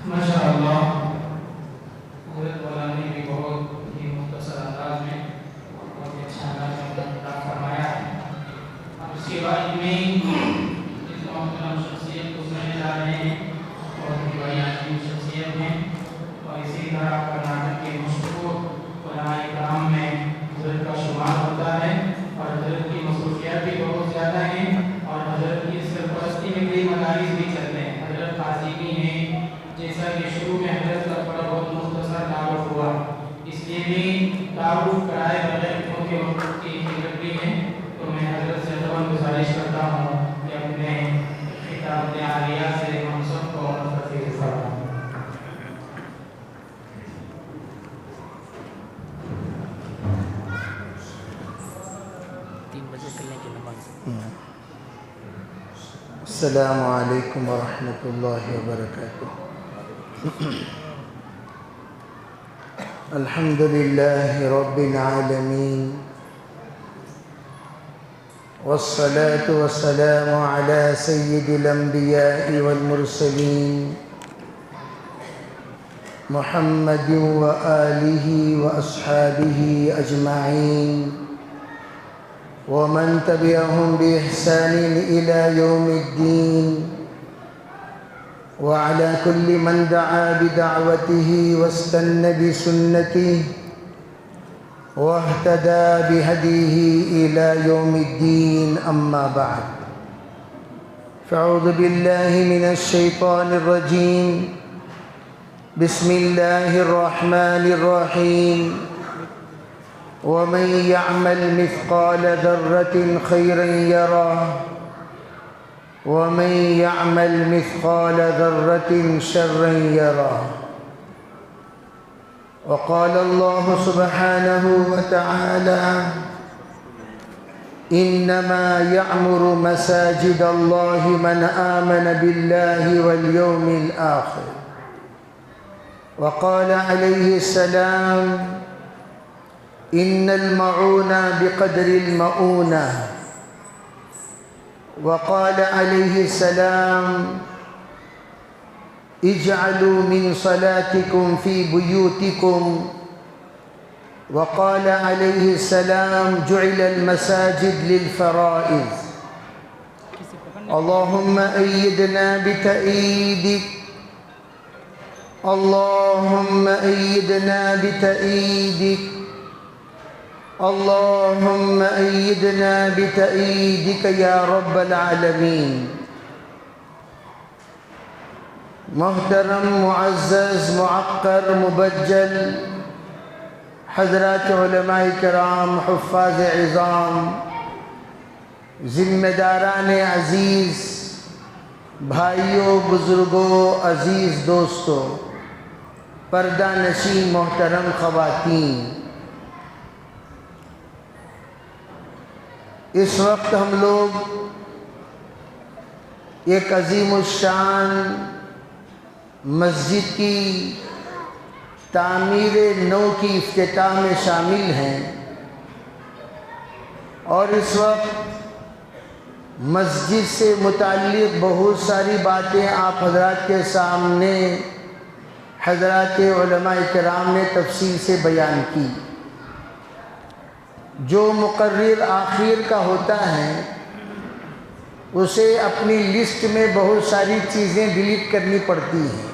ماشاء اللہ حضرت مولانا نے بھی بہت ہی مختصر انداز میں بہت ہی اچھا انداز میں خطاب فرمایا ہے. اب اس کے بعد میں اس محترم شخصیت کو سننے جا رہے ہیں. بہت ہی بڑی عظیم شخصیت ہیں اور اسی طرح کرناٹک کے مشہور علماء کرام میں حضرت کا شمار ہوتا ہے اور حضرت کی مصروفیات بھی بہت زیادہ ہیں اور حضرت کی سرپرستی میں کئی مدارس بھی چلتے ہیں. حضرت قاضی بھی ہیں، جیسا کہ شروع میں حضرت کا تھوڑا بہت مختصر تعارف ہوا، اس لیے بھی تعارف کرائے بغیر کیونکہ وقت کی قلت بھی ہے تو میں حضرت سے گزارش کرتا ہوں کہ اپنے خطاب عالیہ سے ہم سب کو متفق فرمائیں. السلام علیکم ورحمۃ اللہ وبرکاتہ. الحمد للہ رب العالمین والصلاة والسلام على سید الانبیاء والمرسلین محمد وآلہ واصحابہ اجمعین ومن تبعهم بإحسان إلى يوم الدين وعلى كل من دعا بدعوته واستنى بسنته واهتدى بهديه إلى يوم الدين. أما بعد، فأعوذ بالله من الشيطان الرجيم. بسم الله الرحمن الرحيم. ومن يعمل مثقال ذرة خيرا يره ومن يعمل مثقال ذرة شرا يره. وقال الله سبحانه وتعالى: إنما يعمر مساجد الله من آمن بالله واليوم الآخر. وقال عليه السلام: إن المعونة بقدر المؤونة. وقال عليه السلام: اجعلوا من صلاتكم في بيوتكم. وقال عليه السلام: جعل المساجد للفرائض. اللهم أيدنا بتأييدك، اللهم أيدنا بتأييدك، اللهم أيدنا بتأييدك يا رب العالمين. محترم، معزز، معقر، مبجل حضرات علماء کرام، حفاظ عظام، ذمہ داران عزیز، بھائیوں، بزرگوں، عزیز دوستوں، پردہ نشین محترم خواتین، اس وقت ہم لوگ ایک عظیم الشان مسجد کی تعمیر نو کی افتتاح میں شامل ہیں اور اس وقت مسجد سے متعلق بہت ساری باتیں آپ حضرات کے سامنے حضرات علماء کرام نے تفصیل سے بیان کی. جو مقرر آخر کا ہوتا ہے اسے اپنی لسٹ میں بہت ساری چیزیں ڈیلیٹ کرنی پڑتی ہیں.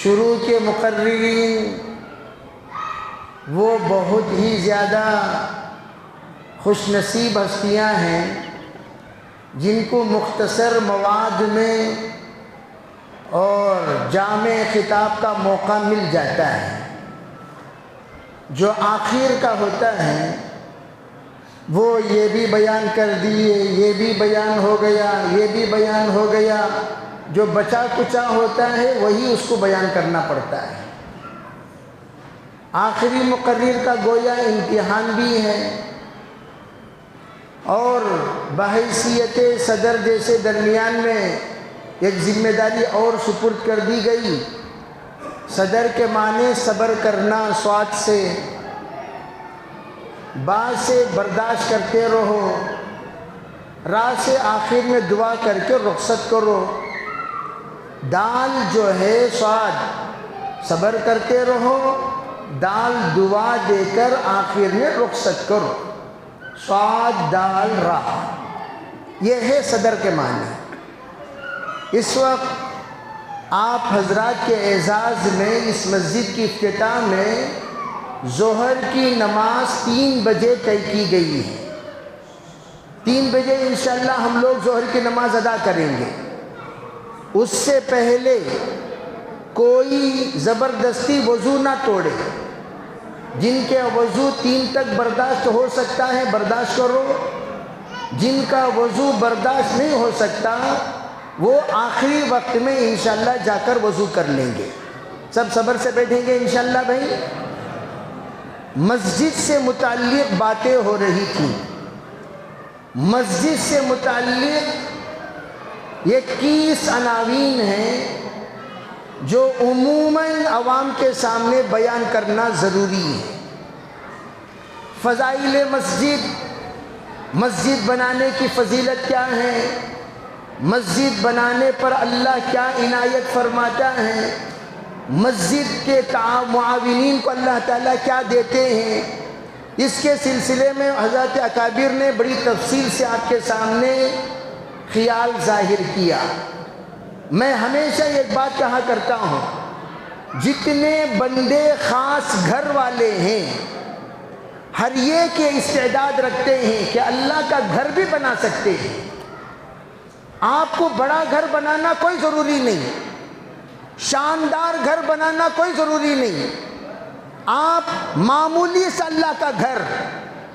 شروع کے مقررین وہ بہت ہی زیادہ خوش نصیب ہستیاں ہیں جن کو مختصر مواد میں اور جامع خطاب کا موقع مل جاتا ہے. جو آخر کا ہوتا ہے وہ یہ بھی بیان کر دیے، یہ بھی بیان ہو گیا، یہ بھی بیان ہو گیا. جو بچا کچا ہوتا ہے وہی اس کو بیان کرنا پڑتا ہے. آخری مقرر کا گویا امتحان بھی ہے اور بحیثیت صدر جیسے درمیان میں ایک ذمہ داری اور سپرد کر دی گئی. صدر کے معنی صبر کرنا، صاد سے، با سے برداشت کرتے رہو، را سے آخر میں دعا کر کے رخصت کرو. دال جو ہے صاد، صبر کرتے رہو، دال دعا دے کر آخر میں رخصت کرو، صاد دال را، یہ ہے صدر کے معنی۔ اس وقت آپ حضرات کے اعزاز میں اس مسجد کی افتتاح میں ظہر کی نماز 3 بجے طے کی گئی ہے۔ 3 بجے انشاءاللہ ہم لوگ ظہر کی نماز ادا کریں گے۔ اس سے پہلے کوئی زبردستی وضو نہ توڑے، جن کے وضو 3 تک برداشت ہو سکتا ہے برداشت کرو، جن کا وضو برداشت نہیں ہو سکتا وہ آخری وقت میں انشاءاللہ جا کر وضو کر لیں گے۔ سب صبر سے بیٹھیں گے انشاءاللہ بھائی۔ مسجد سے متعلق باتیں ہو رہی تھیں، مسجد سے متعلق یہ 21 عناوین ہیں جو عموماً عوام کے سامنے بیان کرنا ضروری ہے۔ فضائل مسجد، مسجد بنانے کی فضیلت کیا ہے، مسجد بنانے پر اللہ کیا عنایت فرماتا ہے، مسجد کے معاونین کو اللہ تعالیٰ کیا دیتے ہیں، اس کے سلسلے میں حضرات اکابر نے بڑی تفصیل سے آپ کے سامنے خیال ظاہر کیا۔ میں ہمیشہ ایک بات کہا کرتا ہوں، جتنے بندے خاص گھر والے ہیں ہر ایک یہ استعداد رکھتے ہیں کہ اللہ کا گھر بھی بنا سکتے ہیں۔ آپ کو بڑا گھر بنانا کوئی ضروری نہیں، شاندار گھر بنانا کوئی ضروری نہیں، آپ معمولی سا اللہ کا گھر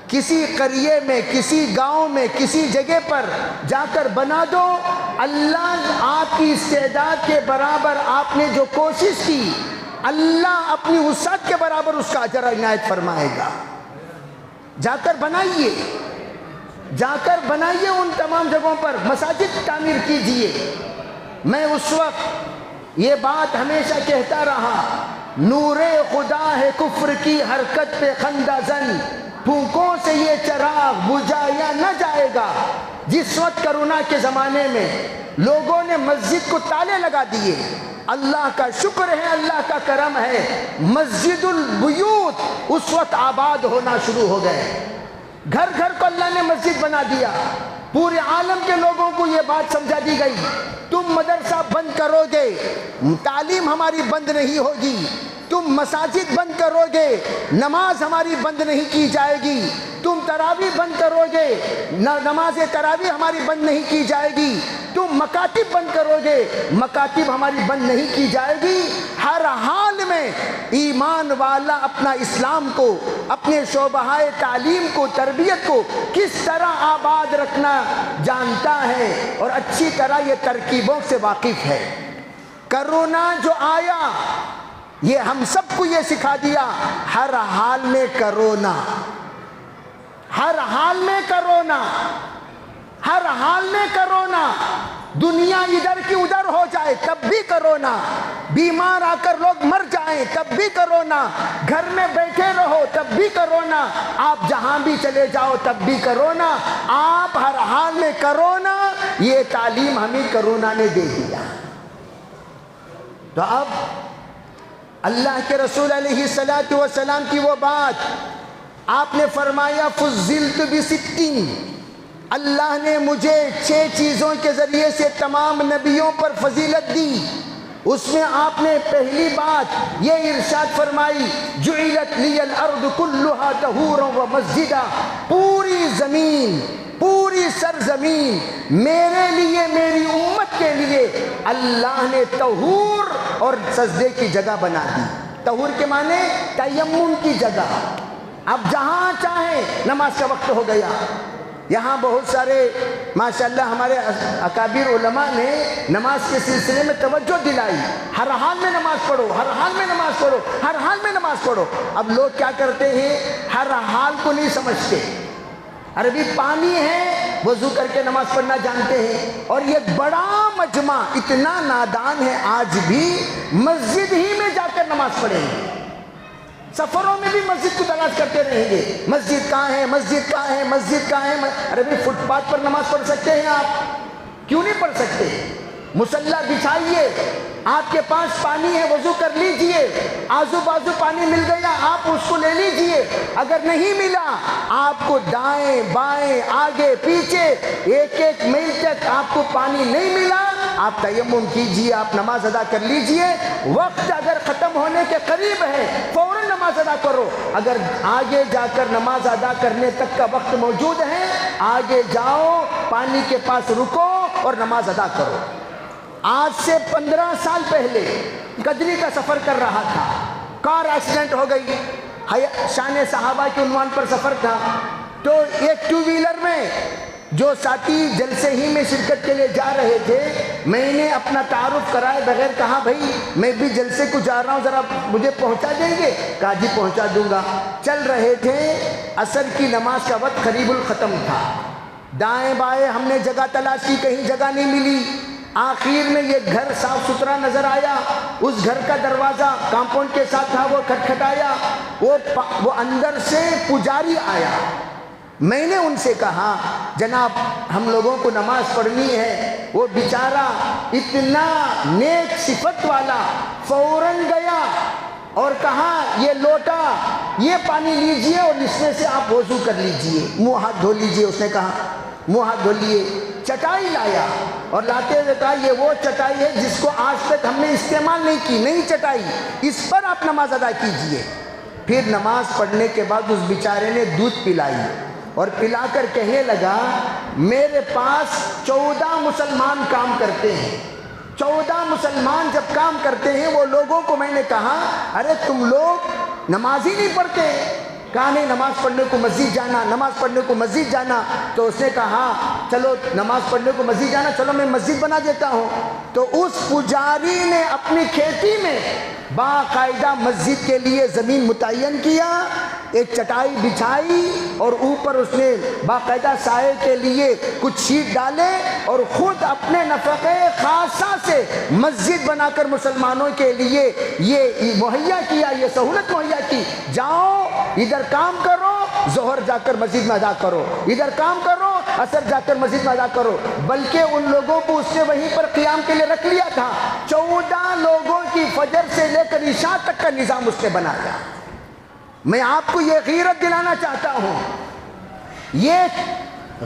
کسی قریے میں، کسی گاؤں میں، کسی جگہ پر جا کر بنا دو، اللہ آپ کی استعداد کے برابر آپ نے جو کوشش کی اللہ اپنی وسعت کے برابر اس کا اجر عنایت فرمائے گا۔ جا کر بنائیے، جا کر بنائیے، ان تمام جگہوں پر مساجد تعمیر کیجئے۔ میں اس وقت یہ بات ہمیشہ کہتا رہا، نور خدا ہے کفر کی حرکت پہ خندہ زن، پھونکوں سے یہ چراغ بجھایا نہ جائے گا۔ جس وقت کرونا کے زمانے میں لوگوں نے مسجد کو تالے لگا دیے، اللہ کا شکر ہے، اللہ کا کرم ہے، مسجد البیوت اس وقت آباد ہونا شروع ہو گئے، گھر گھر کو اللہ نے مسجد بنا دیا۔ پورے عالم کے لوگوں کو یہ بات سمجھا دی گئی، تم مدرسہ بند کرو گے تعلیم ہماری بند نہیں ہوگی، تم مساجد بند کرو گے نماز ہماری بند نہیں کی جائے گی، تم تراویح بند کرو گے نماز تراویح ہماری بند نہیں کی جائے گی، تم مکاتب بند کرو گے مکاتب ہماری بند نہیں کی جائے گی۔ ہر حال میں ایمان والا اپنا اسلام کو، اپنے شعبہ تعلیم کو، تربیت کو کس طرح آباد رکھنا جانتا ہے اور اچھی طرح یہ ترکیبوں سے واقف ہے۔ کرونا جو آیا یہ ہم سب کو یہ سکھا دیا، ہر حال میں کرونا، ہر حال میں کرونا، ہر حال میں کرونا، دنیا ادھر کی ادھر ہو جائے تب بھی کرونا، بیمار آ کر لوگ مر جائیں تب بھی کرونا، گھر میں بیٹھے رہو تب بھی کرونا، آپ جہاں بھی چلے جاؤ تب بھی کرونا، آپ ہر حال میں کرونا، یہ تعلیم ہمیں کرونا نے دے دیا۔ تو اب اللہ کے رسول علیہ السلام کی وہ بات، آپ نے فرمایا فضلت بستین، اللہ نے مجھے 6 چیزوں کے ذریعے سے تمام نبیوں پر فضیلت دی۔ اس میں آپ نے پہلی بات یہ ارشاد فرمائی، جعلت لی الارض کلھا طہورا و مسجدا، پوری زمین، پوری سرزمین میرے لیے، میری امت کے لیے اللہ نے طہور اور سجدے کی جگہ بنا دی۔ طہور کے معنی تیمم کی جگہ، اب جہاں چاہیں، نماز کا وقت ہو گیا، یہاں بہت سارے ماشاءاللہ ہمارے اکابر علماء نے نماز کے سلسلے میں توجہ دلائی، ہر حال میں نماز پڑھو، ہر حال میں نماز پڑھو، ہر حال میں نماز پڑھو۔ اب لوگ کیا کرتے ہیں، ہر حال کو نہیں سمجھتے، عربی پانی ہے وضو کر کے نماز پڑھنا جانتے ہیں، اور یہ بڑا مجمع اتنا نادان ہے آج بھی مسجد ہی میں جا کر نماز پڑھیں گے، سفروں میں بھی مسجد کو تلاش کرتے رہیں گے، مسجد کہاں ہے، مسجد کہاں ہے، مسجد کہاں ہے۔ ارے بھی فٹ پاتھ پر نماز پڑھ سکتے ہیں آپ، کیوں نہیں پڑھ سکتے؟ مصلی بچھائیے، آپ کے پاس پانی ہے وضو کر لیجئے، آزو بازو پانی مل گیا آپ اس کو لے لیجئے، اگر نہیں ملا آپ کو دائیں بائیں آگے پیچھے 1 میل تک آپ کو پانی نہیں ملا، آپ تیمم کیجئے، آپ نماز ادا کر لیجئے۔ وقت اگر ختم ہونے کے قریب ہے فوراً نماز ادا کرو، اگر آگے جا کر نماز ادا کرنے تک کا وقت موجود ہے آگے جاؤ، پانی کے پاس رکو اور نماز ادا کرو۔ آج سے 15 سال پہلے کجلی کا سفر کر رہا تھا، کار ایکسیڈنٹ ہو گئی، شان صحابہ کے عنوان پر سفر تھا، تو ایک 2 ویلر میں جو ساتھی جلسے ہی میں شرکت کے لیے جا رہے تھے، میں نے اپنا تعارف کرائے بغیر کہا بھائی میں بھی جلسے کو جا رہا ہوں، ذرا مجھے پہنچا دیں گے؟ کہا جی پہنچا دوں گا۔ چل رہے تھے، عصر کی نماز کا وقت قریب الختم تھا، دائیں بائیں ہم نے جگہ تلاش کی، کہیں جگہ نہیں ملی، آخر میں یہ گھر صاف ستھرا نظر آیا، اس گھر کا دروازہ کمپاؤنڈ کے ساتھ تھا، وہ کھٹکھٹایا، وہ اندر سے پجاری آیا۔ میں نے ان سے کہا جناب ہم لوگوں کو نماز پڑھنی ہے، وہ بیچارہ اتنا نیک صفت والا فوراً گیا اور کہا یہ لوٹا یہ پانی لیجئے اور اس میں سے آپ وضو کر لیجئے، منہ ہاتھ دھو لیجئے۔ اس نے کہا منہ ہاتھ دھو لیے، چٹائی لایا اور لاتے ہوئے کہا یہ وہ چٹائی ہے جس کو آج تک ہم نے استعمال نہیں کی، نئی چٹائی، اس پر آپ نماز ادا کیجئے۔ پھر نماز پڑھنے کے بعد اس بیچارے نے دودھ پلائی اور پلا کر کہنے لگا میرے پاس 14 مسلمان کام کرتے ہیں، 14 مسلمان جب کام کرتے ہیں وہ لوگوں کو میں نے کہا ارے تم لوگ نماز ہی نہیں پڑھتے، کہا نہیں نماز پڑھنے کو مسجد جانا، نماز پڑھنے کو مسجد جانا۔ تو اس نے کہا چلو نماز پڑھنے کو مسجد جانا، چلو میں مسجد بنا دیتا ہوں۔ تو اس پجاری نے اپنی کھیتی میں باقاعدہ مسجد کے لیے زمین متعین کیا، ایک چٹائی بچھائی اور اوپر اس نے باقاعدہ سائے کے لیے کچھ شیٹ ڈالے اور خود اپنے نفقے خاصہ سے مسجد بنا کر مسلمانوں کے لیے یہ مہیا کیا، یہ سہولت مہیا کی، جاؤ ادھر کام کرو، ظہر جا کر مسجد میں ادا کرو، ادھر کام کرو، عصر جا کر مسجد میں ادا کرو۔ بلکہ ان لوگوں کو اس نے وہیں پر قیام کے لیے رکھ لیا تھا، 14 لوگوں کی فجر سے لے کر عشاء تک کا نظام اس نے بنایا۔ میں آپ کو یہ غیرت دلانا چاہتا ہوں، یہ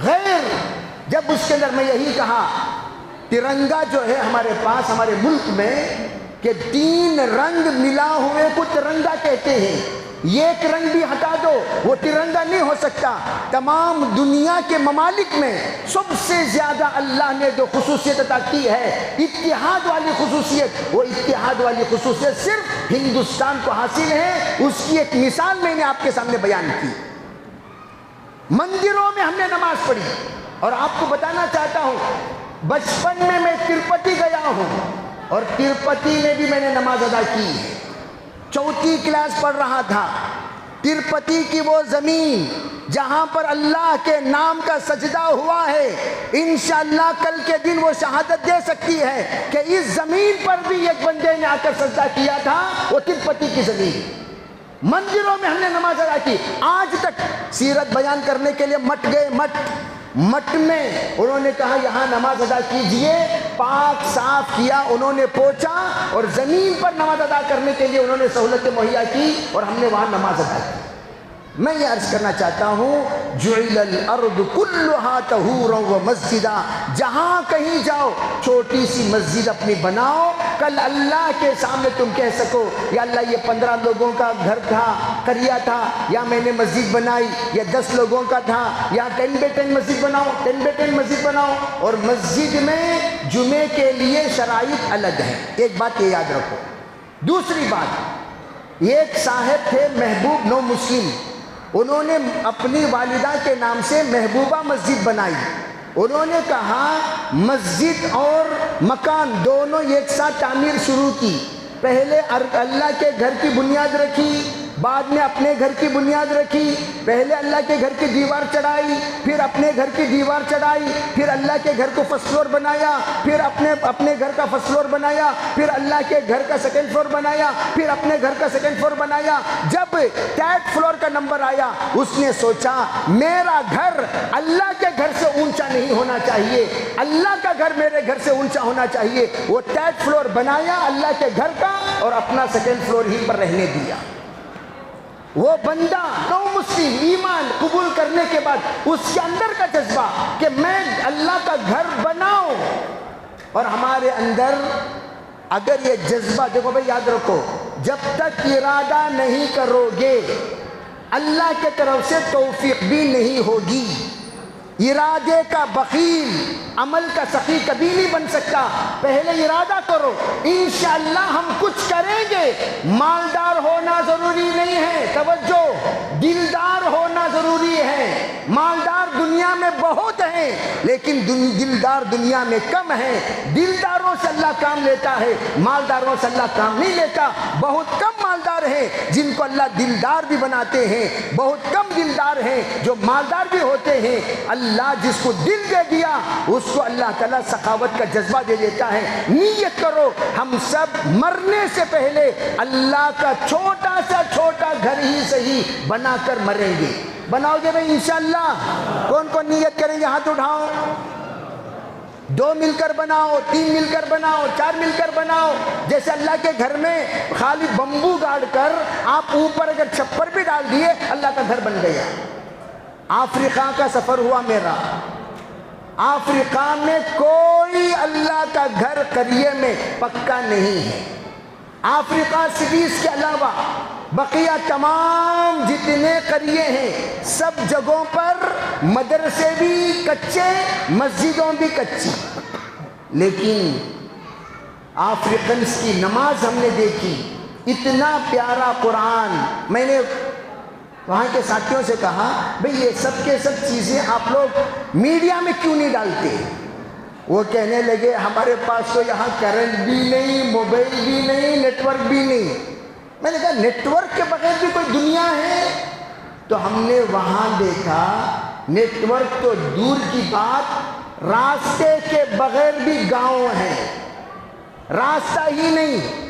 غیر جب اس کے اندر میں یہی کہا ترنگا جو ہے ہمارے پاس ہمارے ملک میں کہ 3 رنگ ملا ہوئے کو ترنگا کہتے ہیں، ایک رنگ بھی ہٹا دو وہ ترنگا نہیں ہو سکتا۔ تمام دنیا کے ممالک میں سب سے زیادہ اللہ نے جو خصوصیت عطا کی ہے اتحاد والی خصوصیت، وہ اتحاد والی خصوصیت صرف ہندوستان کو حاصل ہے۔ اس کی ایک مثال میں نے آپ کے سامنے بیان کی، مندروں میں ہم نے نماز پڑھی، اور آپ کو بتانا چاہتا ہوں بچپن میں تروپتی گیا ہوں اور تروپتی میں بھی میں نے نماز ادا کی، 4تھی کلاس پڑھ رہا تھا۔ تروپتی کی وہ زمین جہاں پر اللہ کے نام کا سجدہ ہوا ہے، انشاءاللہ کل کے دن وہ شہادت دے سکتی ہے کہ اس زمین پر بھی ایک بندے نے آ کر سجدہ کیا تھا، وہ تروپتی کی زمین۔ مندروں میں ہم نے نماز ادا کی، آج تک سیرت بیان کرنے کے لیے مٹ گئے، مٹ میں انہوں نے کہا یہاں نماز ادا کیجئے، پاک صاف کیا، انہوں نے پوچھا اور زمین پر نماز ادا کرنے کے لیے انہوں نے سہولت مہیا کی اور ہم نے وہاں نماز ادا کی۔ میں یہ عرض کرنا چاہتا ہوں جعل الارض کلھا طہورا ومسجدا، جہاں کہیں جاؤ چھوٹی سی مسجد اپنی بناؤ، کل اللہ کے سامنے تم کہہ سکو یا اللہ یہ 15 لوگوں کا گھر تھا، قریہ تھا، یا میں نے مسجد بنائی، یا 10 لوگوں کا تھا، یا 10x10 مسجد بناؤ، 10x10 مسجد بناؤ۔ اور مسجد میں جمعے کے لیے شرائط الگ ہیں، ایک بات یہ یاد رکھو۔ دوسری بات، ایک صاحب تھے محبوب نو مسلم، انہوں نے اپنی والدہ کے نام سے محبوبہ مسجد بنائی۔ انہوں نے کہا مسجد اور مکان دونوں ایک ساتھ تعمیر شروع کی، پہلے اللہ کے گھر کی بنیاد رکھی، بعد میں اپنے گھر کی بنیاد رکھی. پہلے اللہ کے گھر کی دیوار چڑھائی, پھر اپنے گھر کی دیوار چڑھائی, پھر اللہ کے گھر کو فرسٹ فلور بنایا, پھر اپنے گھر کا فرسٹ فلور بنایا, پھر اللہ کے گھر کا سیکنڈ فلور بنایا, پھر اپنے گھر کا سیکنڈ فلور بنایا. جب 3rd فلور کا نمبر آیا, اس نے سوچا میرا گھر اللہ کے گھر سے اونچا نہیں ہونا چاہیے, اللہ کا گھر میرے گھر سے اونچا ہونا چاہیے. وہ 3rd فلور بنایا اللہ کے گھر کا اور اپنا سیکنڈ فلور ہی پر رہنے دیا. وہ بندہ نو مسلم ایمان قبول کرنے کے بعد اس کے اندر کا جذبہ کہ میں اللہ کا گھر بناؤں, اور ہمارے اندر اگر یہ جذبہ, دیکھو بھائی یاد رکھو, جب تک ارادہ نہیں کرو گے اللہ کے طرف سے توفیق بھی نہیں ہوگی. ارادے کا بخیل عمل کا سخی کبھی نہیں بن سکتا. پہلے ارادہ کرو, انشاءاللہ ہم کچھ کریں گے. مالدار ہونا ضروری نہیں ہے, توجہ, دلدار ہونا ضروری ہے. مالدار دنیا میں بہت ہیں لیکن دلدار دنیا میں کم ہیں. دلداروں سے اللہ کام لیتا ہے, مالداروں سے اللہ کام نہیں لیتا. بہت کم مالدار ہیں جن کو اللہ دلدار بھی بناتے ہیں, بہت کم دلدار ہیں جو مالدار بھی ہوتے ہیں. اللہ جس کو دل دے دیا اس کو اللہ تعالیٰ سخاوت کا جذبہ دے دیتا ہے. نیت کرو ہم سب مرنے سے پہلے اللہ کا چھوٹا سا چھوٹا گھر ہی صحیح بنا کر مریں گے. بناؤ گے بھائی انشاءاللہ؟ کون کون نیت کریں گے ہاتھ اٹھاؤ. 2 مل کر بناؤ, 3 مل کر بناؤ, 4 مل کر بناؤ. جیسے اللہ کے گھر میں خالی بمبو گاڑ کر آپ اوپر اگر چھپر بھی ڈال دیے اللہ کا گھر بن گیا. افریقہ کا سفر ہوا میرا, افریقہ میں کوئی اللہ کا گھر قریے میں پکا نہیں ہے. افریقہ سٹیز کے علاوہ بقیہ تمام جتنے قریے ہیں سب جگہوں پر مدرسے بھی کچے, مسجدوں بھی کچی. لیکن افریقنس کی نماز ہم نے دیکھی, اتنا پیارا قرآن. میں نے وہاں کے ساتھیوں سے کہا بھئی یہ سب کے سب چیزیں آپ لوگ میڈیا میں کیوں نہیں ڈالتے؟ وہ کہنے لگے ہمارے پاس تو یہاں کرنٹ بھی نہیں, موبائل بھی نہیں, نیٹ ورک بھی نہیں. میں نے کہا نیٹ ورک کے بغیر بھی کوئی دنیا ہے؟ تو ہم نے وہاں دیکھا نیٹ ورک تو دور کی بات, راستے کے بغیر بھی گاؤں ہیں, راستہ ہی نہیں.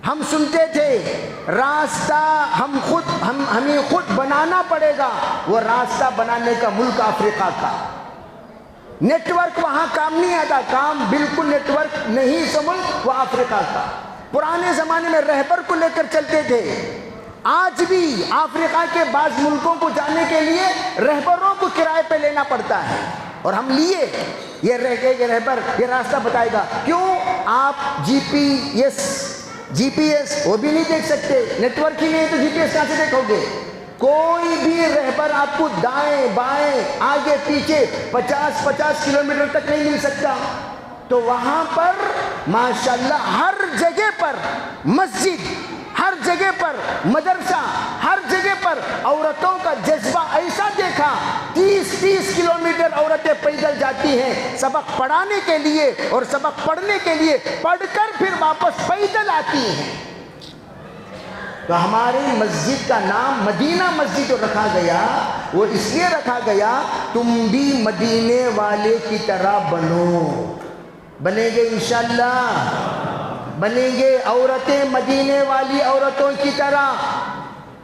ہم سنتے تھے راستہ ہمیں خود بنانا پڑے گا. وہ راستہ بنانے کا ملک افریقہ کا. نیٹ ورک وہاں کام نہیں آتا, کام بالکل نیٹ ورک نہیں سا ملک وہ افریقہ کا. پرانے زمانے میں رہبر کو لے کر چلتے تھے. آج بھی افریقہ کے بعض ملکوں کو جانے کے لیے رہبروں کو کرائے پہ لینا پڑتا ہے, اور ہم لیے. یہ رہبر یہ راستہ بتائے گا. کیوں؟ آپ جی پی ایس وہ بھی نہیں دیکھ سکتے, نیٹ ورک ہی نہیں تو جی پی ایس کہاں سے دیکھو گے؟ کوئی بھی رہبر آپ کو دائیں بائیں آگے پیچھے 50 کلومیٹر تک نہیں مل سکتا. تو وہاں پر ماشاءاللہ ہر جگہ پر مسجد, ہر جگہ پر مدرسہ, ہر جگہ پر عورتوں کا جذبہ ایسا دیکھا. 30 کلومیٹر عورتیں پیدل جاتی ہیں سبق پڑھانے کے لیے, اور سبق پڑھنے کے لیے پڑھ کر پھر واپس پیدل آتی ہیں. تو ہماری مسجد کا نام مدینہ مسجد جو رکھا گیا وہ اس لیے رکھا گیا تم بھی مدینے والے کی طرح بنو. بنیں گے انشاءاللہ, بنیں گے. عورتیں مدینے والی عورتوں کی طرح,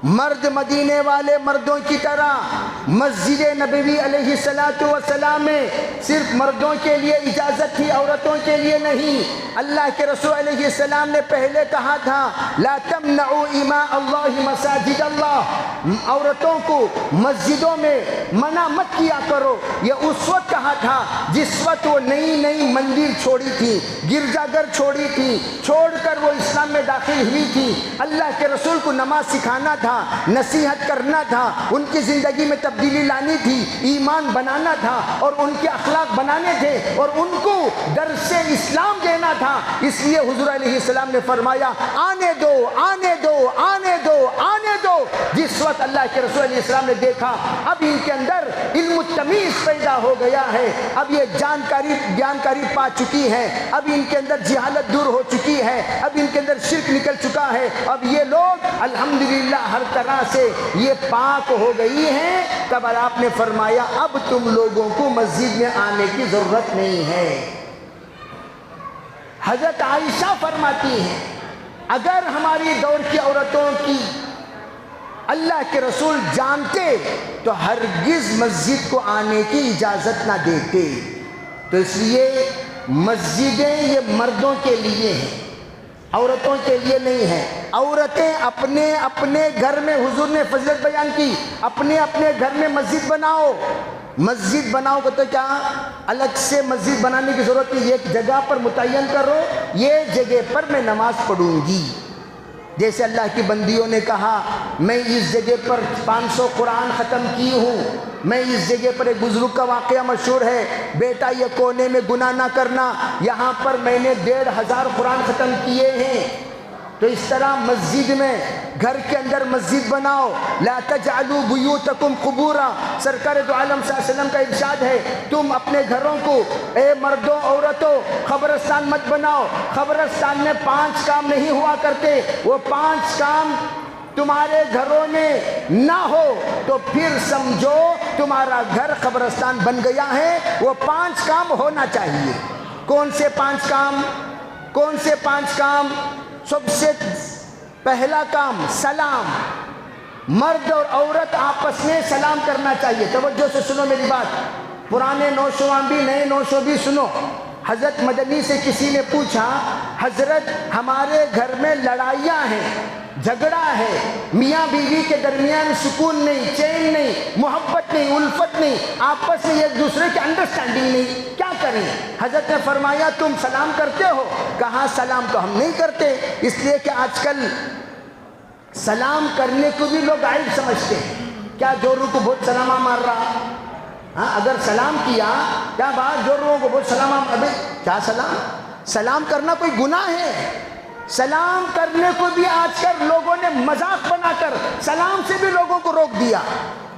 مرد مدینے والے مردوں کی طرح. مسجد نبوی علیہ السلام میں صرف مردوں کے لیے اجازت تھی, عورتوں کے لیے نہیں. اللہ کے رسول علیہ السلام نے پہلے کہا تھا لا تمنعوا اماء اللہ مساجد اللہ, عورتوں کو مسجدوں میں منع مت کیا کرو. یہ اس وقت کہا تھا جس وقت وہ نئی مندر چھوڑی تھی, گرجا گھر چھوڑی تھی, چھوڑ کر وہ اسلام میں داخل ہوئی تھی. اللہ کے رسول کو نماز سکھانا تھا, تھا, نصیحت کرنا تھا, ان کی زندگی میں تبدیلی لانی تھی, ایمان بنانا تھا اور ان کے اخلاق بنانے تھے اور ان کو درس اسلام دینا تھا. اس لیے حضور علیہ السلام نے فرمایا آنے دو آنے دو آنے دو آنے دو. جس وقت اللہ کے رسول علیہ السلام نے دیکھا اب ان کے اندر علم التمیز پیدا ہو گیا ہے, اب یہ جانکاری پا چکی ہے, اب ان کے اندر جہالت دور ہو چکی ہے, اب ان کے اندر شرک نکل چکا ہے, اب یہ لوگ الحمدللہ ہر طرح سے یہ پاک ہو گئی ہیں, تب آپ نے فرمایا اب تم لوگوں کو مسجد میں آنے کی ضرورت نہیں ہے. حضرت عائشہ فرماتی ہیں اگر ہماری دور کی عورتوں کی اللہ کے رسول جانتے تو ہرگز مسجد کو آنے کی اجازت نہ دیتے. تو اس لیے مسجدیں یہ مردوں کے لیے ہیں, عورتوں کے لیے نہیں ہیں. عورتیں اپنے اپنے گھر میں, حضور نے فضیلت بیان کی, اپنے اپنے گھر میں مسجد بناؤ. مسجد بناؤ تو کیا الگ سے مسجد بنانے کی ضرورت نہیں, ایک جگہ پر متعین کرو, یہ جگہ پر میں نماز پڑھوں گی. جیسے اللہ کی بندیوں نے کہا میں اس جگہ پر 500 قرآن ختم کی ہوں, میں اس جگہ پر, ایک بزرگ کا واقعہ مشہور ہے, بیٹا یہ کونے میں گناہ نہ کرنا, یہاں پر میں نے 1500 قرآن ختم کیے ہیں. تو اس طرح مسجد میں, گھر کے اندر مسجد بناؤ. لا تجعلوا بیوتکم قبورا, سرکار دو عالم صلی اللہ علیہ وسلم کا ارشاد ہے تم اپنے گھروں کو اے مردوں عورتوں قبرستان مت بناؤ. قبرستان میں 5 کام نہیں ہوا کرتے, وہ 5 کام تمہارے گھروں میں نہ ہو تو پھر سمجھو تمہارا گھر قبرستان بن گیا ہے. وہ 5 کام ہونا چاہیے. کون سے 5 کام؟ کون سے 5 کام؟ سب سے پہلا کام سلام. مرد اور عورت آپس میں سلام کرنا چاہیے. توجہ سے سنو میری بات, پرانے نوجوان بھی نئے نوجوان بھی سنو. حضرت مدنی سے کسی نے پوچھا حضرت ہمارے گھر میں لڑائیاں ہیں, جھگڑا ہے, میاں بیوی کے درمیان سکون نہیں, چین نہیں, محبت نہیں, الفت نہیں, آپس میں ایک دوسرے کی انڈرسٹینڈنگ نہیں, کیا کریں؟ حضرت نے فرمایا تم سلام کرتے ہو؟ کہا سلام تو ہم نہیں کرتے, اس لیے کہ آج کل سلام کرنے کو بھی لوگ عیب سمجھتے ہیں. کیا جوروں کو بہت سلامہ مار رہا, ہاں اگر سلام کیا کیا بات, جوروں کو بہت سلامہ, ابے کیا سلام؟ سلام کرنا کوئی گناہ ہے؟ سلام کرنے کو بھی آج کل لوگوں نے مذاق بنا کر سلام سے بھی لوگوں کو روک دیا.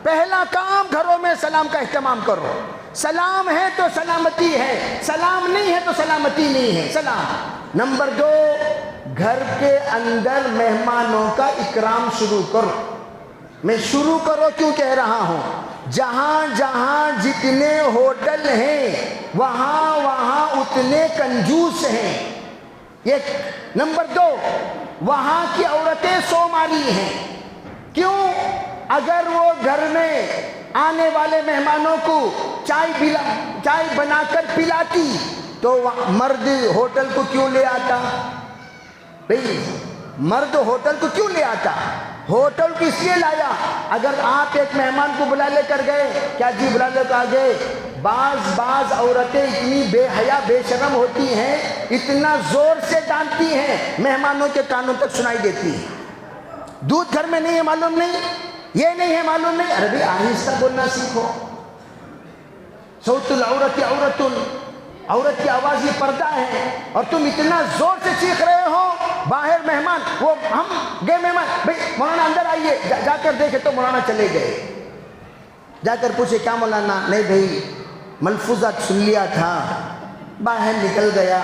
پہلا کام گھروں میں سلام کا اہتمام کرو. سلام ہے تو سلامتی ہے, سلام نہیں ہے تو سلامتی نہیں ہے. سلام. نمبر 2, گھر کے اندر مہمانوں کا اکرام شروع کرو. میں شروع کرو کیوں کہہ رہا ہوں, جہاں جہاں جتنے ہوٹل ہیں وہاں وہاں اتنے کنجوس ہیں. ایک. نمبر 2, وہاں کی عورتیں سوماری ہیں. کیوں؟ اگر وہ گھر میں آنے والے مہمانوں کو چائے بنا کر پلاتی تو مرد ہوٹل کو کیوں لے آتا؟ بھئی مرد ہوٹل کو کیوں لے آتا؟ ہوٹل کو اس لیے لایا, اگر آپ ایک مہمان کو بلا لے کر گئے, کیا جی بلا لے کر گئے, بعض عورتیں اتنی بے حیا بے شرم ہوتی ہیں, اتنا زور سے ڈانٹتی ہیں مہمانوں کے کانوں تک سنائی دیتی ہے. دودھ گھر میں نہیں ہے معلوم نہیں, یہ نہیں ہے معلوم نہیں, ارے بھی آہستہ بولنا سیکھو. صوت العورت عورت, عورت کی آواز یہ پردہ ہے, اور تم اتنا زور سے چیخ رہے ہو. باہر مہمان, وہ ہم گئے مہمان, بھئی مولانا اندر آئیے, جا کر دیکھے تو مولانا چلے گئے. جا کر پوچھے کیا مولانا؟ نہیں بھئی ملفوظات سن لیا تھا, باہر نکل گیا,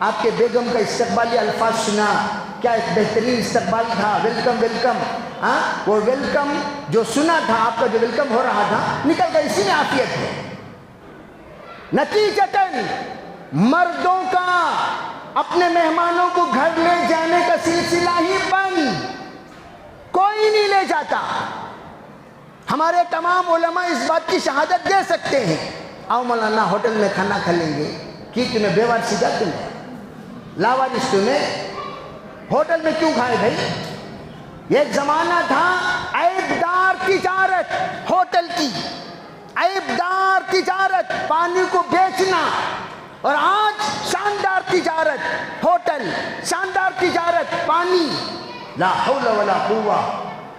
آپ کے بیگم کا استقبالی الفاظ سنا, کیا ایک بہترین استقبال تھا, ویلکم ویلکم. ہاں وہ ویلکم جو سنا تھا, آپ کا جو ویلکم ہو رہا تھا, نکل گیا. اسی میں عافیت ہے. نتیجتاً مردوں کا اپنے مہمانوں کو گھر لے جانے کا سلسلہ ہی بند, کوئی نہیں لے جاتا. ہمارے تمام علماء اس بات کی شہادت دے سکتے ہیں. آؤ مولانا ہوٹل میں کھانا کھا لیں گے. کی تمہیں بے وارثی جا, تمہیں لاوارث, تمہیں ہوٹل میں کیوں کھائے بھائی؟ ایک زمانہ تھا عیبدار تجارت ہوٹل کی, عیبدار تجارت پانی کو بیچنا, اور آج شاندار تجارت ہوٹل, شاندار تجارت پانی. لا حول ولا قوہ.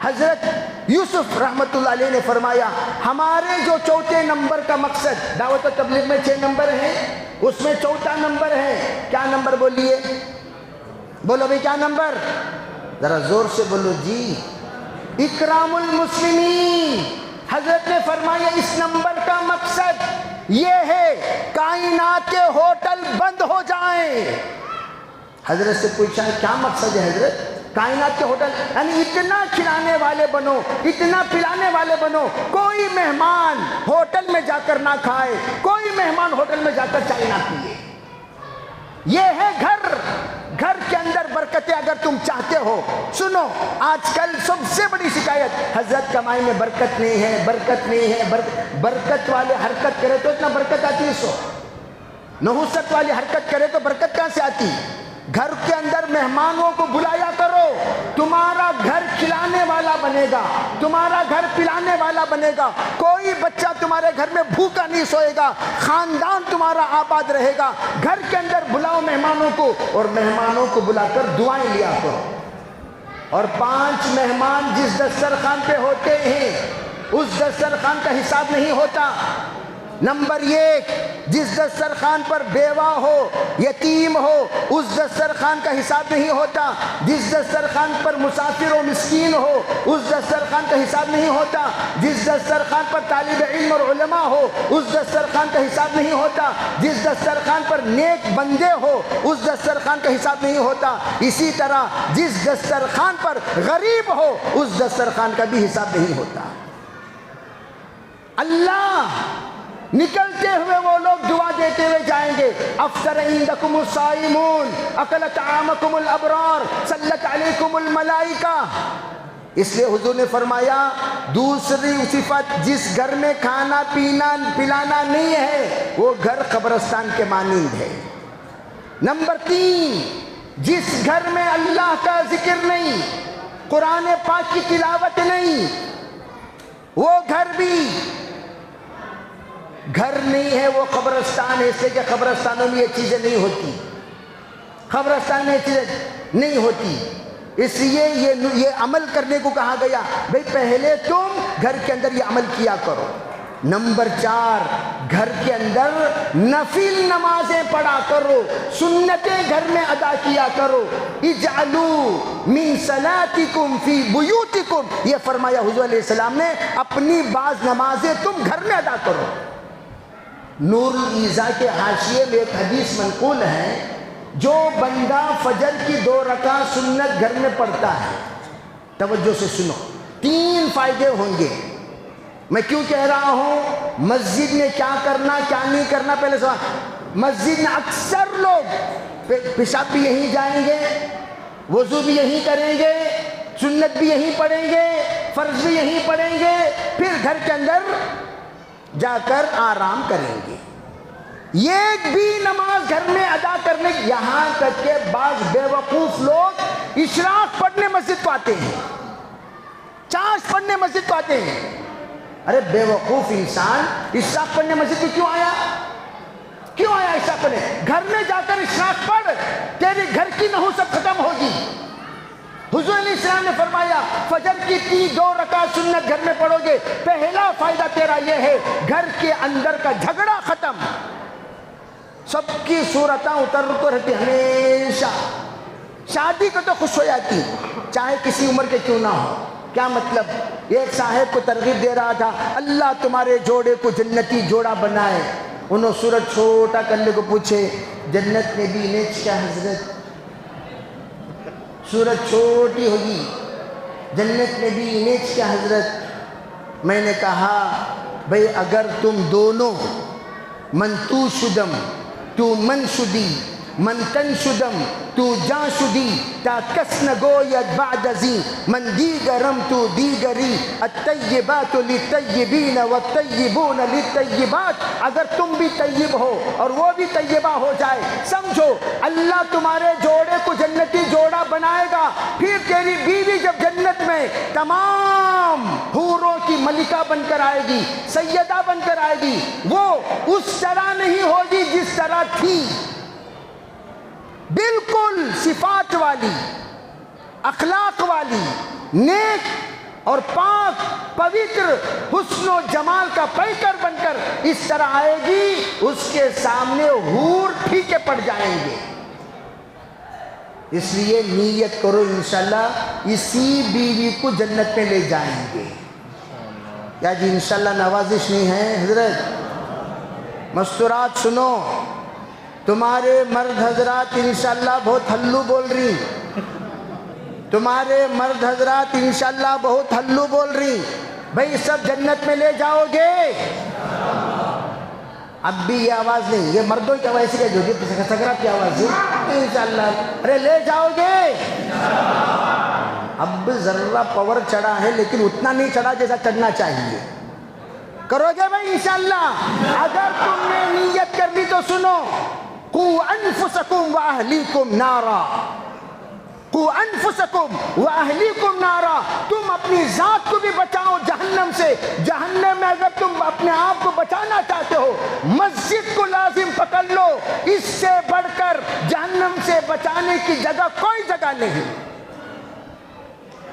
حضرت یوسف رحمت اللہ علیہ نے فرمایا ہمارے جو چوتھے نمبر کا مقصد، دعوت و تبلیغ میں 6 نمبر ہیں، اس میں چوتھا نمبر ہے، کیا نمبر بولیے؟ بولو بھئی کیا نمبر؟ ذرا زور سے بولو جی، اکرام المسلمین۔ حضرت نے فرمایا اس نمبر کا مقصد یہ ہے کائنات کے ہوٹل بند ہو جائیں۔ حضرت سے پوچھا کیا مقصد ہے حضرت؟ کائنات کے ہوٹل، یعنی اتنا کھلانے والے بنو، اتنا پلانے والے بنو، کوئی مہمان ہوٹل میں جا کر نہ کھائے، کوئی مہمان ہوٹل میں جا کر چائے نہ پیے۔ یہ ہے گھر، گھر کے اندر برکتیں اگر تم چاہتے ہو۔ سنو، آج کل سب سے بڑی شکایت، حضرت کمائی میں برکت نہیں ہے، برکت نہیں ہے، برکت والے حرکت کرے تو اتنا برکت آتی ہے، سو نحوست والی حرکت کرے تو برکت کہاں سے آتی؟ گھر کے اندر مہمانوں کو بلایا کرو، تمہارا گھر کھلانے والا بنے گا، تمہارا گھر پلانے والا بنے گا، کوئی بچہ تمہارے گھر میں بھوکا نہیں سوئے گا، خاندان تمہارا آباد رہے گا۔ گھر کے اندر بلاؤ مہمانوں کو، اور مہمانوں کو بلا کر دعائیں لیا کرو۔ اور 5 مہمان جس دسترخوان پہ ہوتے ہیں اس دسترخوان کا حساب نہیں ہوتا۔ نمبر 1، جس دسترخوان پر بیوہ ہو، یتیم ہو، اس دسترخوان کا حساب نہیں ہوتا۔ جس دسترخوان پر مسافر و مسکین ہو، اس دسترخوان کا حساب نہیں ہوتا۔ جس دسترخوان پر طالب علم اور علماء ہو، اس دسترخوان کا حساب نہیں ہوتا۔ جس دسترخوان پر نیک بندے ہو، اس دسترخوان کا حساب نہیں ہوتا۔ اسی طرح جس دسترخوان پر غریب ہو، اس دسترخوان کا بھی حساب نہیں ہوتا۔ اللہ نکلتے ہوئے وہ لوگ دعا دیتے ہوئے جائیں گے، افطر عندکم الصائمون، اکل طعامکم الابرار، صلت علیکم الملائکہ۔ اس لیے حضور نے فرمایا دوسری صفت، جس گھر میں کھانا پینا پلانا نہیں ہے وہ گھر قبرستان کے مانند ہے۔ نمبر 3، جس گھر میں اللہ کا ذکر نہیں، قرآن پاک کی تلاوت نہیں، وہ گھر بھی گھر نہیں ہے، وہ قبرستان ہے۔ اس لیے کہ قبرستانوں میں یہ چیزیں نہیں ہوتی، قبرستان میں یہ چیزیں نہیں ہوتی، اس لیے یہ عمل کرنے کو کہا گیا۔ بھئی پہلے تم گھر کے اندر یہ عمل کیا کرو۔ نمبر 4، گھر کے اندر نفل نمازیں پڑھا کرو، سنتیں گھر میں ادا کیا کرو۔ اجعلوا من صلاتکم فی بیوتکم، یہ فرمایا حضور علیہ السلام نے، اپنی بعض نمازیں تم گھر میں ادا کرو۔ نور الایضاح کے حاشیے میں ایک حدیث منقول ہے، جو بندہ فجر کی 2 رکعت سنت گھر میں پڑھتا ہے، توجہ سے سنو، 3 فائدے ہوں گے۔ میں کیوں کہہ رہا ہوں؟ مسجد میں کیا کرنا کیا نہیں کرنا پہلے سوال۔ مسجد میں اکثر لوگ پیشاب بھی یہیں جائیں گے، وضو بھی یہیں کریں گے، سنت بھی یہیں پڑھیں گے، فرض بھی یہیں پڑھیں گے، پھر گھر کے اندر جا کر آرام کریں گے۔ ایک بھی نماز گھر میں ادا کرنے، یہاں تک کہ بعض بے وقوف لوگ اشراق پڑھنے مسجد کو آتے ہیں، چاش پڑھنے مسجد کو آتے ہیں۔ ارے بے وقوف انسان اشراق پڑھنے مسجد کو کیوں آیا؟ کیوں آیا اشراق پڑھنے؟ گھر میں جا کر اشراق پڑھ، تیرے گھر کی نحوست ختم ہوگی۔ حضور علیہ السلام نے فرمایا فجر کی 2 رکعت سنت گھر میں پڑھو گے، پہلا فائدہ تیرا یہ ہے گھر کے اندر کا جھگڑا ختم۔ سب کی صورتیں اتر رہتی ہمیشہ، شادی کو تو خوش ہو جاتی چاہے کسی عمر کے کیوں نہ ہو۔ کیا مطلب؟ ایک صاحب کو ترغیب دے رہا تھا، اللہ تمہارے جوڑے کو جنتی جوڑا بنائے۔ انہوں سورج چھوٹا کرنے کو پوچھے، جنت میں بھی نیچ کیا حضرت؟ سورج چھوٹی ہوگی، جنت میں بھی نیچ کیا حضرت؟ میں نے کہا بھئی اگر تم دونوں من تو شدم تو من شدی، من تن شدم تو جا شدی، تا کس نگوید بعد ازین من دیگرم تو دیگری، الطیبات للطیبین والطیبون للطیبات۔ اگر تم بھی طیب ہو اور وہ بھی طیبہ ہو جائے، سمجھو اللہ تمہارے جوڑے کو جنتی جوڑا بنائے گا۔ پھر تیری بیوی جب جنت میں تمام حوروں کی ملکہ بن کر آئے گی، سیدہ بن کر آئے گی، وہ اس طرح نہیں ہوگی جس طرح تھی، بالکل صفات والی، اخلاق والی، نیک اور پاک پوتر حسن و جمال کا پیکر بن کر اس طرح آئے گی، اس کے سامنے حور پھیکے پڑ جائیں گے۔ اس لیے نیت کرو انشاءاللہ اسی بیوی کو جنت میں لے جائیں گے۔ یا جی انشاءاللہ نوازش نہیں ہے حضرت؟ مستورات سنو، تمہارے مرد حضرات انشاءاللہ بہت ہلو بول رہی، تمہارے مرد حضرات انشاءاللہ بہت ہلو بول رہی، بھئی سب جنت میں لے جاؤ گے؟ اب بھی یہ آواز نہیں، یہ مردوں کی آواز ایسی جو سکرات کی آواز ہے انشاءاللہ، ارے لے جاؤ گے؟ اب ذرہ پاور چڑھا ہے لیکن اتنا نہیں چڑھا جیسا چڑھنا چاہیے۔ کرو گے بھائی انشاءاللہ؟ اگر تم نے نیت کر لی تو سنو، قُوْ أَنفُسَكُمْ وَأَهْلِيكُمْ نَارًا، قُوْ أَنفُسَكُمْ وَأَهْلِيكُمْ نَارًا، تم اپنی ذات کو بھی بچاؤ جہنم سے۔ جہنم میں اگر تم اپنے آپ کو بچانا چاہتے ہو، مسجد کو لازم پکڑ لو، اس سے بڑھ کر جہنم سے بچانے کی جگہ کوئی جگہ نہیں۔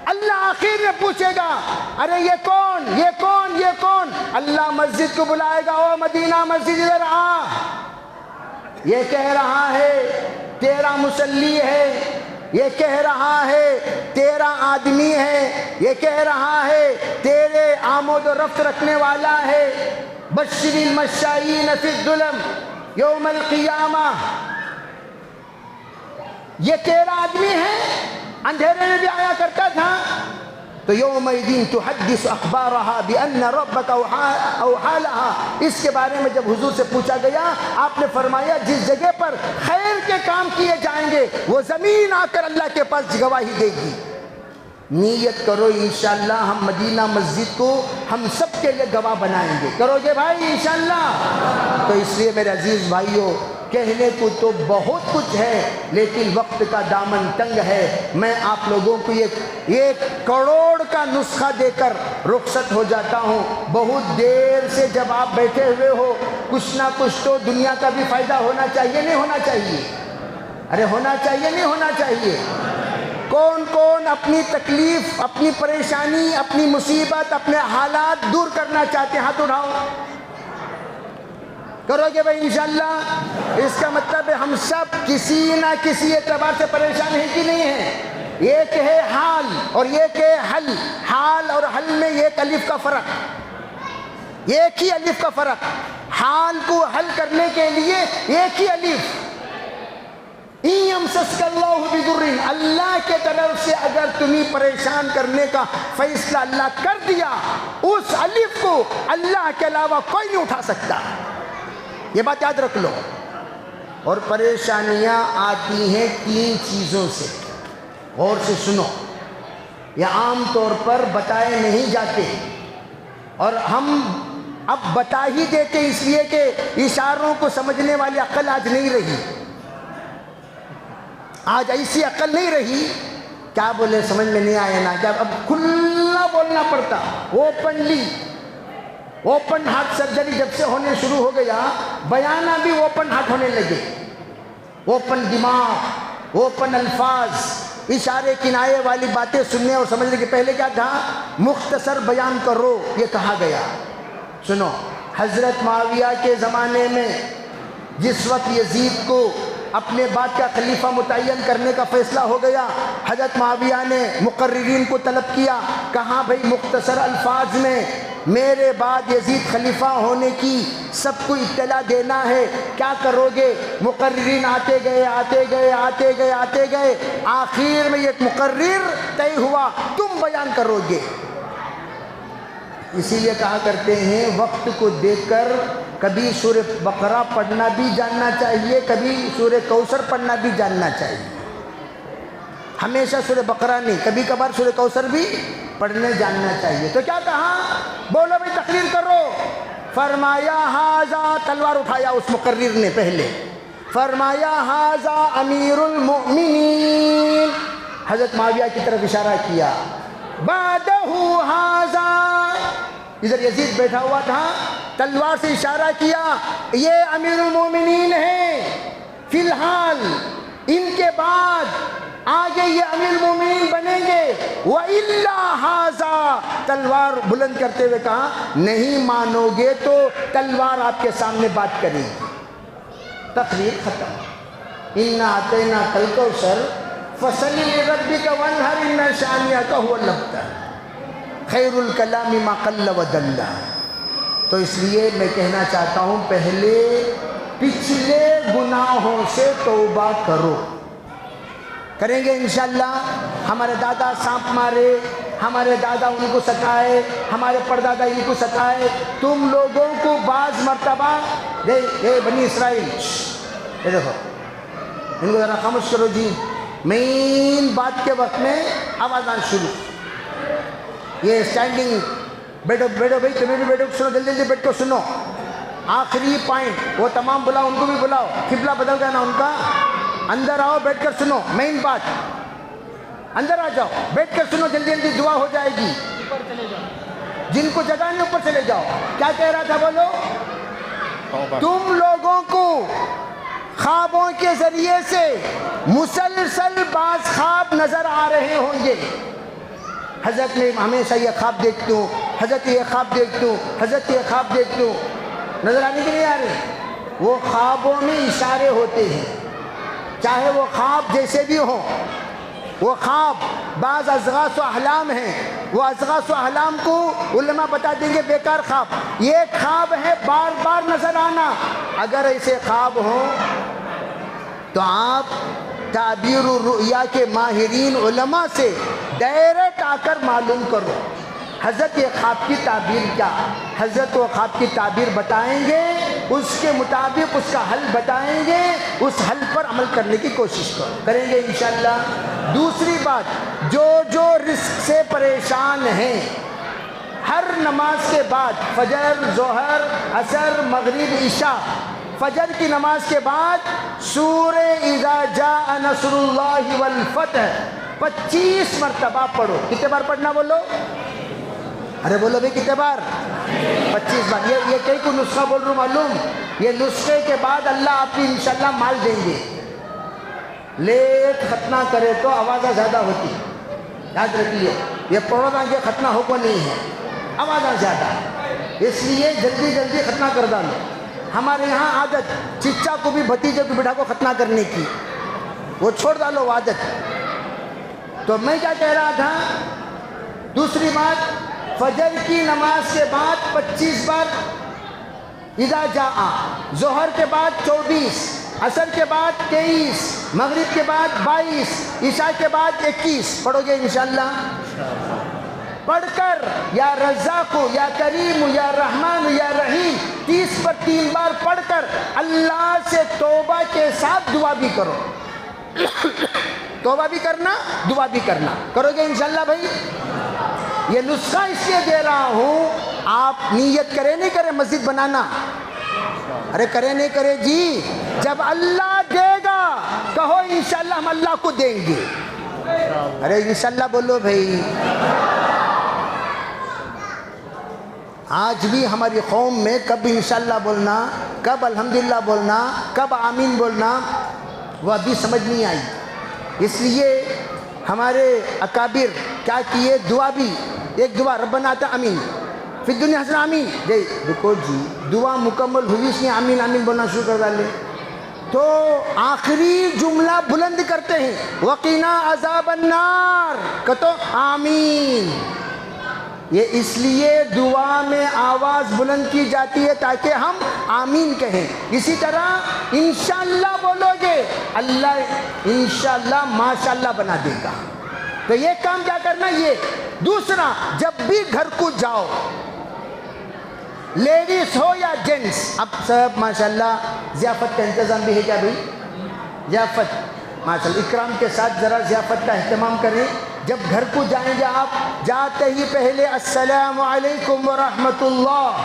اللہ آخر میں پوچھے گا، ارے یہ کون، یہ کون، یہ کون؟ اللہ مسجد کو بلائے گا، او مدینہ مسجد ادھر آ، یہ کہہ رہا ہے تیرا مصلی ہے، یہ کہہ رہا ہے تیرا آدمی ہے، یہ کہہ رہا ہے تیرے آمد و رفت رکھنے والا ہے۔ بشر المشائین فی الظلم یوم القیامہ، یہ تیرا آدمی ہے، اندھیرے میں بھی آیا کرتا تھا۔ تو یومئذ تحدث اخبارها بان ربک اوحی لها، اس کے بارے میں جب حضور سے پوچھا گیا، آپ نے فرمایا جس جگہ پر خیر کے کام کیے جائیں گے وہ زمین آ کر اللہ کے پاس گواہی دے گی۔ نیت کرو انشاءاللہ ہم مدینہ مسجد کو ہم سب کے لیے گواہ بنائیں گے، کرو گے بھائی انشاءاللہ؟ تو اس لیے میرے عزیز بھائیوں، کہنے کو تو بہت کچھ ہے لیکن وقت کا دامن تنگ ہے۔ میں آپ لوگوں کو ایک کروڑ کا نسخہ دے کر رخصت ہو جاتا ہوں۔ بہت دیر سے جب آپ بیٹھے ہوئے ہو، کچھ نہ کچھ تو دنیا کا بھی فائدہ ہونا چاہیے نہیں ہونا چاہیے؟ ارے ہونا چاہیے نہیں ہونا چاہیے؟ کون کون اپنی تکلیف، اپنی پریشانی، اپنی مصیبت، اپنے حالات دور کرنا چاہتے ہیں؟ ہاتھ اٹھاؤ۔ کرو گے بھائی انشاءاللہ؟ اس کا مطلب ہے ہم سب کسی نہ کسی اعتبار سے پریشان ہیں کہ نہیں ہیں؟ ایک ہے حال اور ایک ہے حل۔ حال اور حل میں ایک الف کا فرق، ایک ہی الف کا فرق۔ حال کو حل کرنے کے لیے ایک ہی الف، اِن یمسسک اللہ بضر، اللہ کے طرف سے اگر تمہیں پریشان کرنے کا فیصلہ اللہ کر دیا، اس الف کو اللہ کے علاوہ کوئی نہیں اٹھا سکتا۔ یہ بات یاد رکھ لو۔ اور پریشانیاں آتی ہیں تین چیزوں سے، غور سے سنو، یہ عام طور پر بتائے نہیں جاتے اور ہم اب بتا ہی دیتے اس لیے کہ اشاروں کو سمجھنے والی عقل آج نہیں رہی، آج ایسی عقل نہیں رہی۔ کیا بولے سمجھ میں نہیں آیا نا، کیا اب کھلا بولنا پڑتا، اوپنلی۔ اوپن ہارٹ سرجری جب سے ہونے شروع ہو گیا، بیانہ بھی اوپن ہارٹ ہونے لگے، اوپن دماغ، اوپن الفاظ، اشارے کنائے والی باتیں سننے اور سمجھنے کے پہلے کیا تھا؟ مختصر بیان کرو، یہ کہا گیا۔ سنو، حضرت معاویہ کے زمانے میں جس وقت یزید کو اپنے بعد کا خلیفہ متعین کرنے کا فیصلہ ہو گیا، حضرت معاویہ نے مقررین کو طلب کیا، کہا بھئی مختصر الفاظ میں میرے بعد یزید خلیفہ ہونے کی سب کو اطلاع دینا ہے، کیا کرو گے؟ مقررین آتے گئے آتے گئے آتے گئے آتے گئے، آخر میں ایک مقرر طے ہوا، تم بیان کرو گے۔ اسی لیے کہا کرتے ہیں وقت کو دیکھ کر کبھی سورہ بقرہ پڑھنا بھی جاننا چاہیے، کبھی سورہ کوثر پڑھنا بھی جاننا چاہیے۔ ہمیشہ سورہ بقرہ نہیں، کبھی کبھار سورہ کوثر بھی پڑھنے جاننا چاہیے۔ تو کیا کہا؟ بولو بھائی، تقریر کرو۔ فرمایا ھذا، تلوار اٹھایا اس مقرر نے پہلے، فرمایا ھذا امیر المؤمنین، حضرت معاویہ کی طرف اشارہ کیا۔ بعدہ ھذا، ادھر یزید بیٹھا ہوا تھا، تلوار سے اشارہ کیا، یہ امیر المومنین ہیں، فی الحال ان کے بعد آگے یہ امیر المومنین بنیں گے۔ وَإِلَّا هَذَا، تلوار بلند کرتے ہوئے کہا نہیں مانو گے تو تلوار آپ کے سامنے بات کرے گی۔ تقریر ختم۔ اِنَّا أَعْطَيْنَاكَ الْكَوْثَرَ فَصَلِّ لِرَبِّكَ وَانْحَرْ إِنَّ شَانِئَكَ هُوَ الْأَبْتَرُ، خیر الکلام ما قل ودل۔ تو اس لیے میں کہنا چاہتا ہوں پہلے پچھلے گناہوں سے توبہ کرو۔ کریں گے انشاءاللہ؟ ہمارے دادا سانپ مارے، ہمارے دادا ان کو ستائے، ہمارے پردادا ان کو ستائے، تم لوگوں کو بعض مرتبہ اے بنی اسرائیل، یہ دیکھو ان کو ذرا خاموش کرو جی، مین بات کے وقت میں آواز آنا شروع، یہ اسٹینڈنگ، بیٹھو بیٹھو بھائی، تمہیں بھی بیٹھو، سنو جلدی جلدی بیٹھ کو سنو، آخری پوائنٹ، وہ تمام بلاؤ، ان کو بھی بلاؤ، قبلہ بدل گیا نا ان کا، اندر آؤ بیٹھ کر سنو، مین بات، اندر آ جاؤ بیٹھ کر سنو، جلدی جلدی دعا ہو جائے گی، جن کو جگہ نہیں اوپر چلے جاؤ۔ کیا کہہ رہا تھا بولو؟ تم لوگوں کو خوابوں کے ذریعے سے مسلسل بعض خواب نظر آ رہے ہوں گے۔ حضرت میں ہمیشہ یہ خواب دیکھتی ہوں، حضرت یہ خواب دیکھتی ہوں، حضرت یہ خواب دیکھتی ہوں، نظر آنے کے نہیں آ رہے؟ وہ خوابوں میں اشارے ہوتے ہیں، چاہے وہ خواب جیسے بھی ہوں، وہ خواب بعض اضغاث و احلام ہیں، وہ اضغاث و احلام کو علماء بتا دیں گے بیکار خواب، یہ خواب ہے بار بار نظر آنا۔ اگر ایسے خواب ہوں تو آپ تعبیر الرؤیا کے ماہرین علماء سے ڈائریکٹ آ کر معلوم کرو، حضرت یہ خواب کی تعبیر کیا، حضرت وہ خواب کی تعبیر بتائیں گے، اس کے مطابق اس کا حل بتائیں گے، اس حل پر عمل کرنے کی کوشش کریں گے انشاءاللہ۔ دوسری بات، جو رزق سے پریشان ہیں، ہر نماز کے بعد فجر، ظہر، عصر، مغرب، عشاء، فجر کی نماز کے بعد سورہ اذا جاء نصر اللہ والفتح 25 مرتبہ پڑھو۔ کتنے بار پڑھنا بولو؟ ارے بولو بھئی کتنے بار؟ 25 بار۔ یہ کئی کو نسخہ بول رہا ہوں معلوم، یہ نسخے کے بعد اللہ آپ کی انشاءاللہ مال دیں گے۔ لیٹ ختنہ کرے تو آوازہ زیادہ ہوتی، یاد رکھیے، یہ پڑھو نا کہ ختنہ ہو کو نہیں ہے، آوازہ زیادہ، اس لیے جلدی جلدی ختنہ کر ڈالو۔ ہمارے یہاں عادت چچا کو بھی بھتیجے کو بٹھا کو ختنہ کرنے کی، وہ چھوڑ ڈالو وہ عادت۔ تو میں کیا کہہ رہا تھا؟ دوسری بات، فجر کی نماز کے بعد 25 بار اذا جاء، ظہر کے بعد 24، عصر کے بعد 23، مغرب کے بعد 22، عشاء کے بعد 21 پڑھو گے انشاءاللہ؟ پڑھ کر یا رزاق یا کریم یا رحمان یا رحیم 30 پر 3 بار پڑھ کر اللہ سے توبہ کے ساتھ دعا بھی کرو۔ توبہ بھی کرنا، دعا بھی کرنا، کرو گے انشاءاللہ بھائی؟ یہ نسخہ اس لیے دے رہا ہوں، آپ نیت کرے نہیں کرے مسجد بنانا، ارے کرے نہیں کرے جی، جب اللہ دے گا کہو انشاءاللہ ہم اللہ کو دیں گے، ارے انشاءاللہ بولو بھائی۔ آج بھی ہماری قوم میں کب انشاءاللہ بولنا، کب الحمدللہ بولنا، کب آمین بولنا، وہ ابھی سمجھ نہیں آئی۔ اس لیے ہمارے اکابر کیا کیے، دعا بھی، ایک دعا ربنا آتا آمین فی الدنیا حسنہ، آمین جی رکو جی، دعا مکمل ہوئی اس نے آمین آمین بولنا شروع کر ڈالے، تو آخری جملہ بلند کرتے ہیں وقنا عذاب النار، کہتو آمین۔ یہ اس لیے دعا میں آواز بلند کی جاتی ہے تاکہ ہم آمین کہیں۔ اسی طرح انشاءاللہ بولو گے، اللہ انشاءاللہ ماشاءاللہ بنا دے گا۔ تو یہ کام کیا کرنا، یہ دوسرا، جب بھی گھر کو جاؤ، لیڈیز ہو یا جینٹس، اب سب ماشاءاللہ ضیافت کا انتظام بھی ہے کیا بھائی؟ ضیافت ماشاءاللہ اکرام کے ساتھ ذرا ضیافت کا اہتمام کریں۔ جب گھر کو جائیں گے آپ، جاتے ہی پہلے السلام علیکم ورحمۃ اللہ،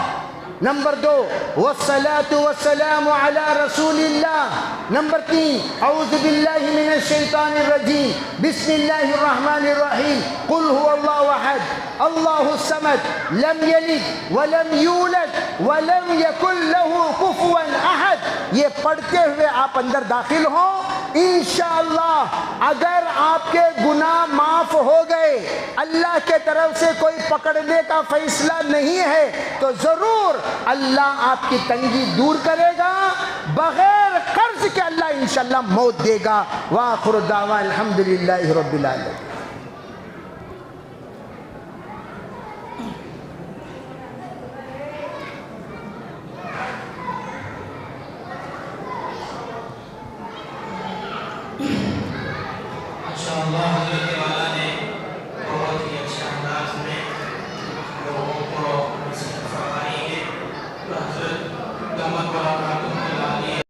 نمبر 2 والصلاة والسلام علی رسول اللہ، نمبر 3 اعوذ باللہ من الشیطان الرجیم بسم اللہ الرحمن الرحیم قل هو اللہ احد اللہ الصمد لم یلد ولم یولد ولم یکن له کفوا احد۔ یہ پڑھتے ہوئے آپ اندر داخل ہوں، انشاءاللہ اگر آپ کے گناہ معاف ہو گئے، اللہ کے طرف سے کوئی پکڑنے کا فیصلہ نہیں ہے، تو ضرور اللہ آپ کی تنگی دور کرے گا، بغیر قرض کے اللہ انشاءاللہ موت دے گا۔ وآخر دعوانا الحمدللہ رب العالمین۔ ماشاء اللہ حضرت